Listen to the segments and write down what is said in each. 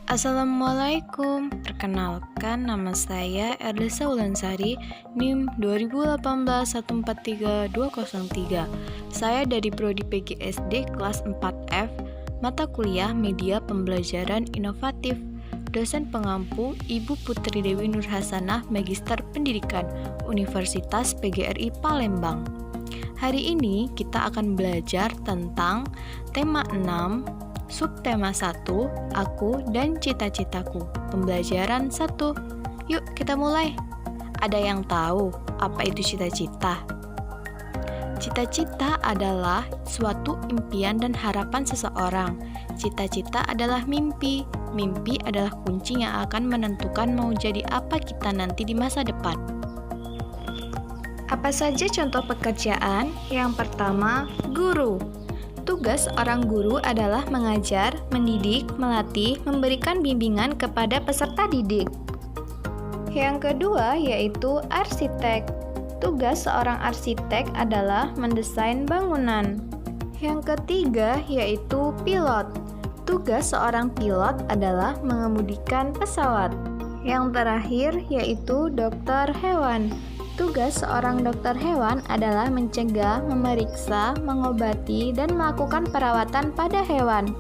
Assalamualaikum, perkenalkan nama saya Erdesa Wulansari, NIM 2018143203. Saya dari Prodi PGSD kelas 4F, mata kuliah Media Pembelajaran Inovatif. Dosen pengampu Ibu Putri Dewi Nurhasanah, Magister Pendidikan, Universitas PGRI Palembang. Hari ini kita akan belajar tentang tema 6, subtema 1, aku dan cita-citaku. Pembelajaran 1. Yuk kita mulai. Ada yang tahu apa itu cita-cita? Cita-cita adalah suatu impian dan harapan seseorang. Cita-cita adalah mimpi. Mimpi adalah kunci yang akan menentukan mau jadi apa kita nanti di masa depan. Apa saja contoh pekerjaan? Yang pertama, guru. Tugas seorang guru adalah mengajar, mendidik, melatih, memberikan bimbingan kepada peserta didik. Yang kedua yaitu arsitek. Tugas seorang arsitek adalah mendesain bangunan. Yang ketiga yaitu pilot. Tugas seorang pilot adalah mengemudikan pesawat. Yang terakhir yaitu dokter hewan. Tugas seorang dokter hewan adalah mencegah, memeriksa, mengobati, dan melakukan perawatan pada hewan.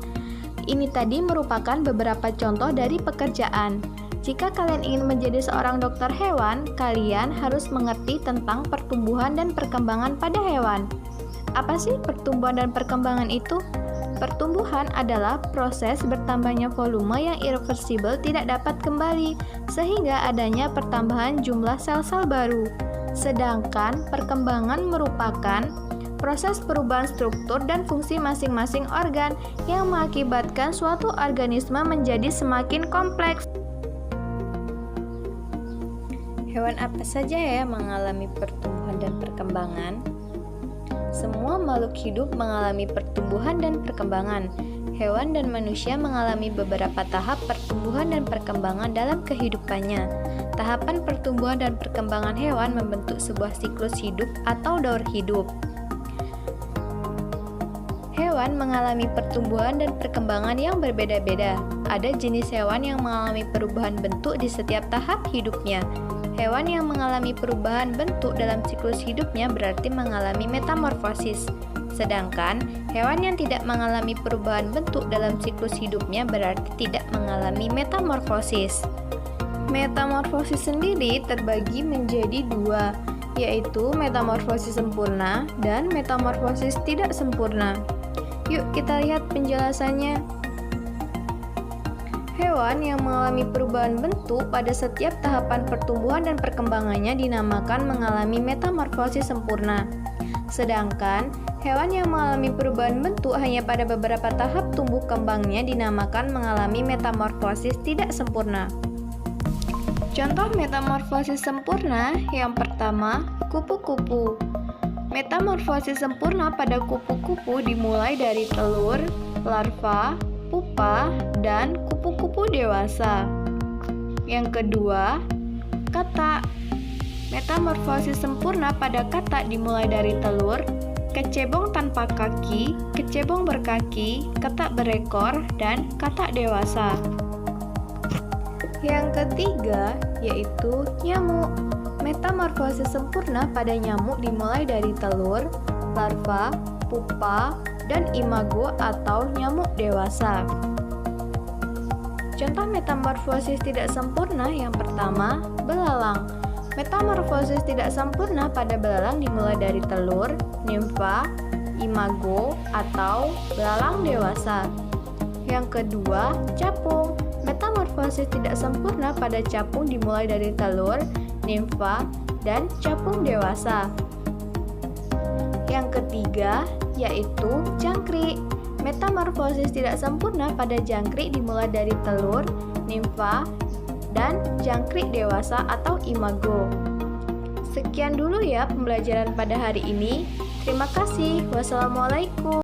Ini tadi merupakan beberapa contoh dari pekerjaan. Jika kalian ingin menjadi seorang dokter hewan, kalian harus mengerti tentang pertumbuhan dan perkembangan pada hewan. Apa sih pertumbuhan dan perkembangan itu? Pertumbuhan adalah proses bertambahnya volume yang irreversibel tidak dapat kembali, sehingga adanya pertambahan jumlah sel-sel baru. Sedangkan perkembangan merupakan proses perubahan struktur dan fungsi masing-masing organ yang mengakibatkan suatu organisme menjadi semakin kompleks. Hewan apa saja ya mengalami pertumbuhan dan perkembangan? Semua makhluk hidup mengalami pertumbuhan dan perkembangan. Hewan dan manusia mengalami beberapa tahap pertumbuhan dan perkembangan dalam kehidupannya. Tahapan pertumbuhan dan perkembangan hewan membentuk sebuah siklus hidup atau daur hidup. Hewan mengalami pertumbuhan dan perkembangan yang berbeda-beda. Ada jenis hewan yang mengalami perubahan bentuk di setiap tahap hidupnya. Hewan yang mengalami perubahan bentuk dalam siklus hidupnya berarti mengalami metamorfosis. Sedangkan hewan yang tidak mengalami perubahan bentuk dalam siklus hidupnya berarti tidak mengalami metamorfosis. Metamorfosis sendiri terbagi menjadi dua, yaitu metamorfosis sempurna dan metamorfosis tidak sempurna. Yuk kita lihat penjelasannya. Hewan yang mengalami perubahan bentuk pada setiap tahapan pertumbuhan dan perkembangannya dinamakan mengalami metamorfosis sempurna. Sedangkan hewan yang mengalami perubahan bentuk hanya pada beberapa tahap tumbuh kembangnya dinamakan mengalami metamorfosis tidak sempurna. Contoh metamorfosis sempurna yang pertama, kupu-kupu. Metamorfosis sempurna pada kupu-kupu dimulai dari telur, larva, pupa, dan kupu-kupu dewasa. Yang kedua, katak. Metamorfosis sempurna pada katak dimulai dari telur, kecebong tanpa kaki, kecebong berkaki, katak berekor, dan katak dewasa. Yang ketiga yaitu nyamuk. Metamorfosis sempurna pada nyamuk dimulai dari telur, larva, pupa, dan imago atau nyamuk dewasa. Contoh metamorfosis tidak sempurna yang pertama, belalang. Metamorfosis tidak sempurna pada belalang dimulai dari telur, nimfa, imago, atau belalang dewasa. Yang kedua, capung. Metamorfosis tidak sempurna pada capung dimulai dari telur, nimfa, dan capung dewasa. Yang ketiga yaitu jangkrik. Metamorfosis tidak sempurna pada jangkrik dimulai dari telur, nimfa, dan jangkrik dewasa atau imago. Sekian dulu ya pembelajaran pada hari ini. Terima kasih. Wassalamualaikum.